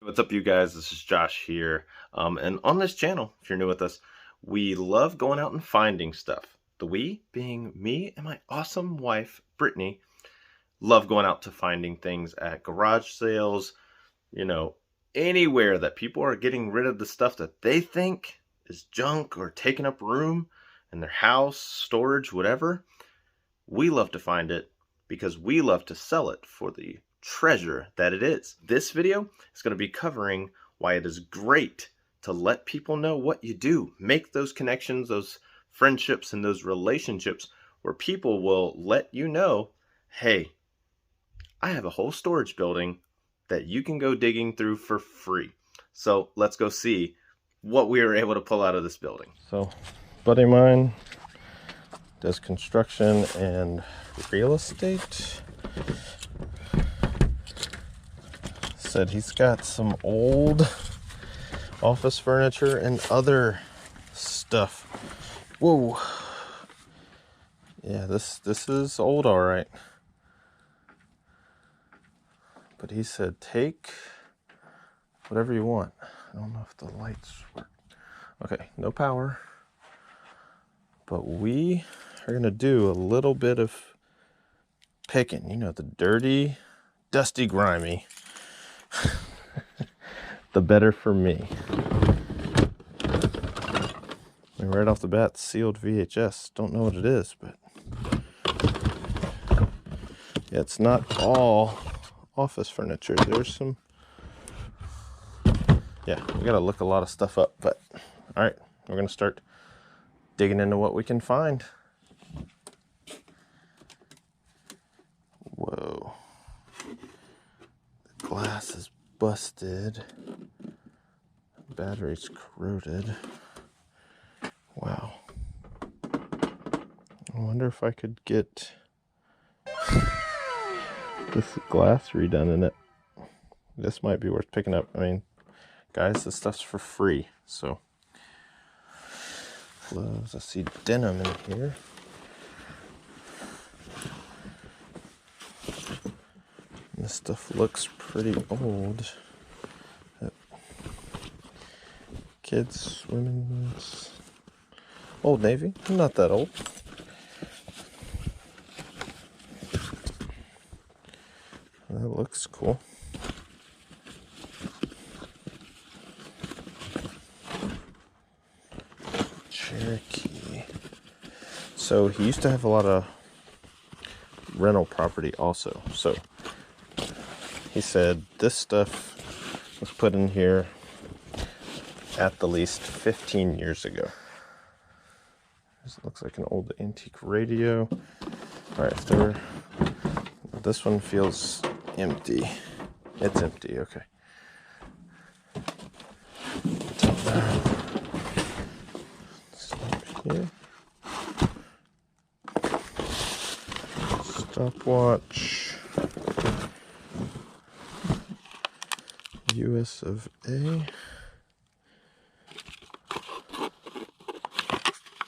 What's up, you guys? This is Josh here. And on this channel, if you're new with us, we love going out and finding stuff. The we being me and my awesome wife, Brittany, love going out to finding things at garage sales, anywhere that people are getting rid of the stuff that they think is junk or taking up room in their house, storage, whatever. We love to find it because we love to sell it for the treasure that it is. This video is going to be covering why it is great to let people know what you do. Make those connections, those friendships, and those relationships where people will let you know, hey, I have a whole storage building that you can go digging through for free. So let's go see what we were able to pull out of this building. So, buddy of mine does construction and real estate. Said he's got some old office furniture and other stuff. Whoa. Yeah, this is old, all right. But he said take whatever you want. I don't know if the lights work. Okay, no power. But we are gonna do a little bit of picking. The dirty, dusty, grimy. The better for me. Right off the bat, sealed VHS. Don't know what it is, but yeah, it's not all office furniture. There's some, yeah, we gotta look a lot of stuff up, but all right, we're gonna start digging into what we can find. Whoa, the glass is busted, battery's corroded. Wow. I wonder if I could get this glass redone in it. This might be worth picking up. I mean, guys, this stuff's for free, so. Gloves, I see denim in here. This stuff looks pretty old. Kids, women's, Old Navy, not that old. That looks cool. Cherokee. So he used to have a lot of rental property also. So he said this stuff was put in here at the least 15 years ago. This looks like an old antique radio. All right, this one feels empty. It's empty, okay. Here. Stopwatch. US of A.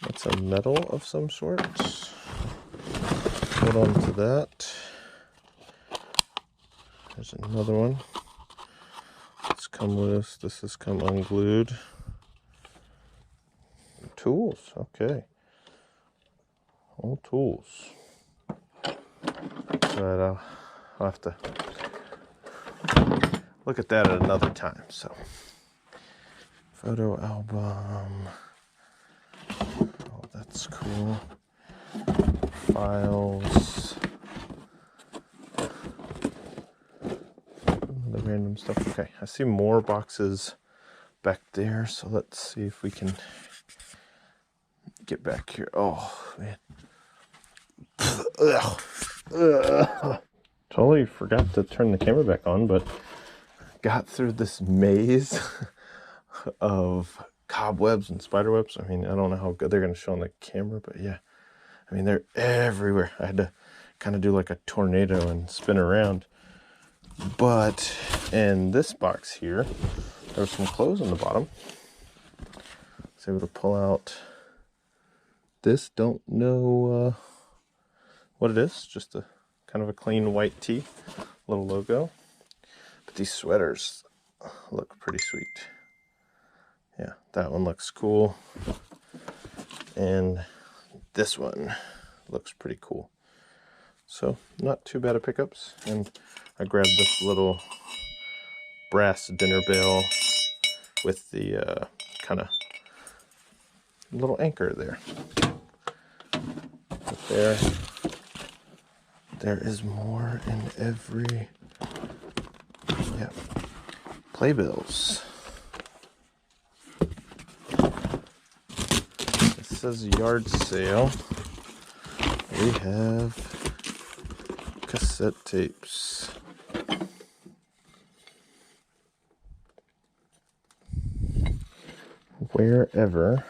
That's a medal of some sort. Hold on to that. There's another one. It's come loose. This has come unglued. Tools, okay. All tools. But I'll have to look at that at another time. So, photo album. Oh, that's cool. Files. The random stuff. Okay, I see more boxes back there. So let's see if we can get back here. Oh, man. Totally forgot to turn the camera back on, but got through this maze of cobwebs and spider webs. I mean, I don't know how good they're going to show on the camera, but yeah. I mean, they're everywhere. I had to kind of do like a tornado and spin around. But in this box here, there was some clothes on the bottom. I was able to pull out this. Don't know what it is. Just a kind of a clean white tee, little logo. But these sweaters, look pretty sweet. Yeah, that one looks cool. And this one looks pretty cool. So not too bad of pickups. And I grabbed this little brass dinner bell with the kind of little anchor there. But there is more in every, yeah, playbills. It says yard sale. We have cassette tapes. Wherever.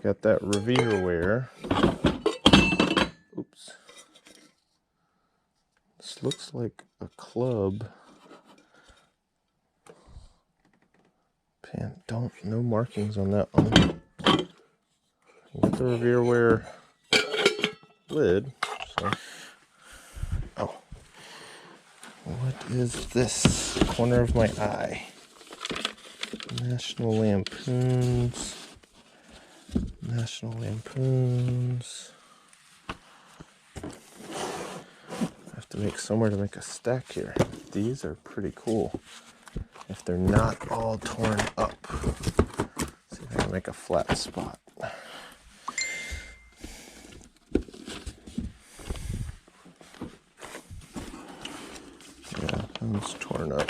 Got that Revere wear. Oops. This looks like a club. Pan, no markings on that one. Got the Revere wear lid. So. Oh. What is this? Corner of my eye. National Lampoons. National Lampoons. I have to make somewhere to make a stack here. These are pretty cool. If they're not all torn up. Let's see if I can make a flat spot. Yeah, one's torn up.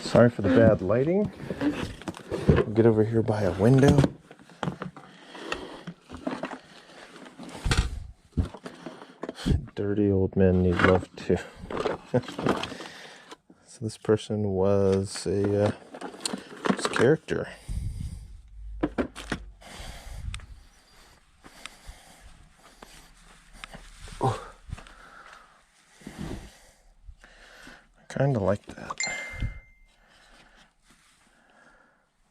Sorry for the bad lighting. I'll get over here by a window. Dirty old men need love too. So this person was a character. Oh. I kind of like that.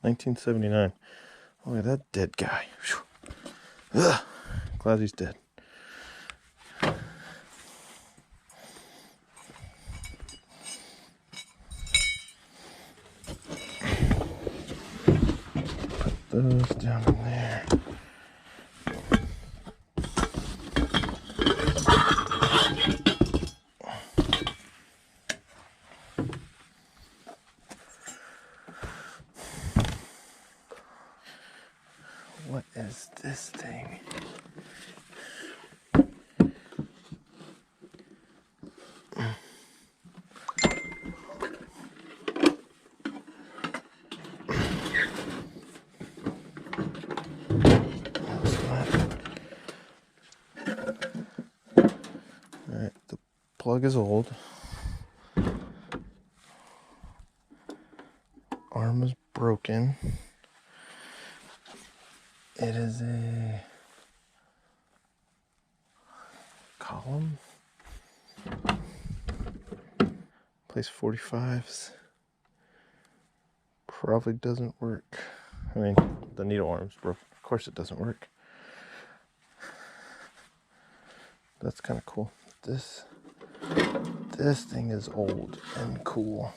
1979. Oh, look at that dead guy. Ugh. Glad he's dead. Put those down in there. What is this thing? Alright, the plug is old. Arm is broken. It is a column. Place 45s. Probably doesn't work. I mean, the needle arm's broken. Of course it doesn't work. That's kind of cool. This thing is old and cool.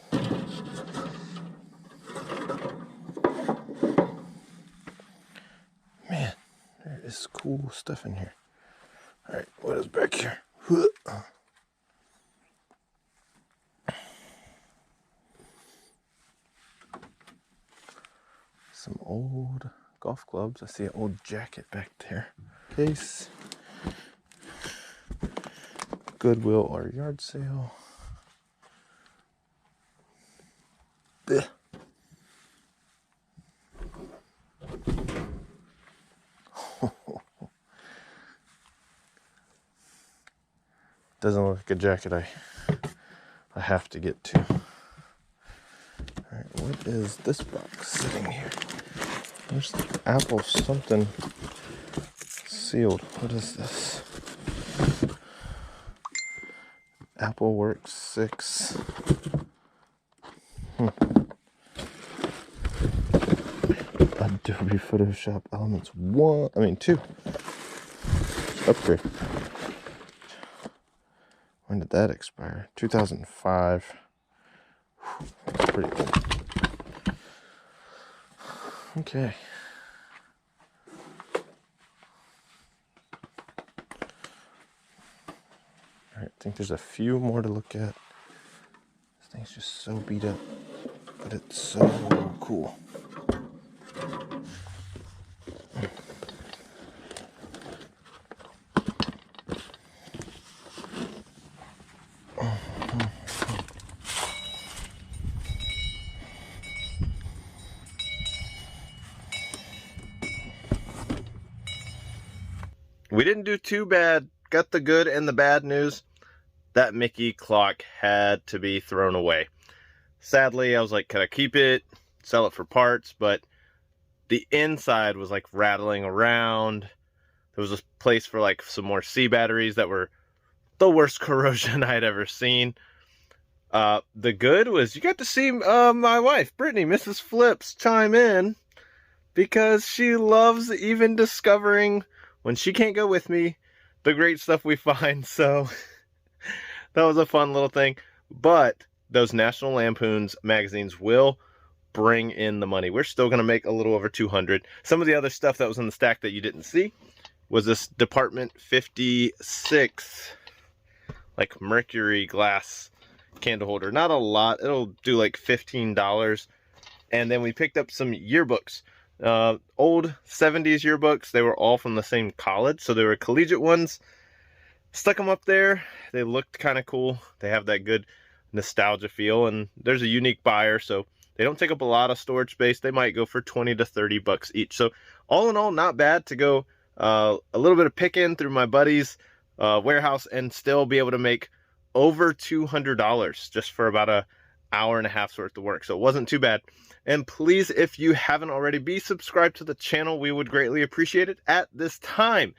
Man, there is cool stuff in here. Alright, what is back here? Some old golf clubs. I see an old jacket back there. Case. Goodwill or yard sale. Blech. Doesn't look like a jacket I have to get to. Alright, what is this box sitting here? There's the Apple something sealed. What is this? Apple Works 6. Adobe Photoshop Elements 2. upgrade. When did that expire? 2005. That's pretty cool. Okay. Alright, I think there's a few more to look at. This thing's just so beat up, but it's so cool. We didn't do too bad. Got the good and the bad news. That Mickey clock had to be thrown away. Sadly, I was like, could I keep it, sell it for parts? But the inside was like rattling around. There was a place for like some more C batteries that were the worst corrosion I'd ever seen. The good was you got to see my wife, Brittany, Mrs. Flips, chime in because she loves even discovering, when she can't go with me, the great stuff we find. So that was a fun little thing. But those National Lampoon's magazines will bring in the money. We're still going to make a little over 200. Some of the other stuff that was in the stack that you didn't see was this Department 56 like mercury glass candle holder. Not a lot. It'll do like $15. And then we picked up some yearbooks. Old 70s yearbooks. They were all from the same college, so they were collegiate ones. Stuck them up there. They looked kind of cool. They have that good nostalgia feel, and there's a unique buyer, so they don't take up a lot of storage space. They might go for 20 to 30 bucks each. So all in all, not bad to go a little bit of picking through my buddy's warehouse and still be able to make over $200 just for about an hour and a half's worth of work. So it wasn't too bad. And please, if you haven't already, be subscribed to the channel. We would greatly appreciate it. At this time,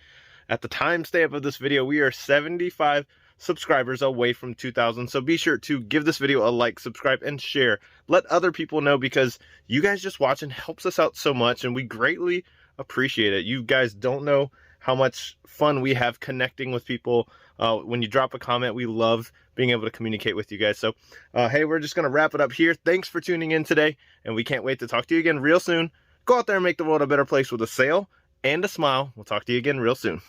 at the timestamp of this video, we are 75 subscribers away from 2,000. So be sure to give this video a like, subscribe, and share. Let other people know, because you guys just watching helps us out so much, and we greatly appreciate it. You guys don't know how much fun we have connecting with people. When you drop a comment, we love being able to communicate with you guys. So, hey, we're just going to wrap it up here. Thanks for tuning in today, and we can't wait to talk to you again real soon. Go out there and make the world a better place with a sale and a smile. We'll talk to you again real soon.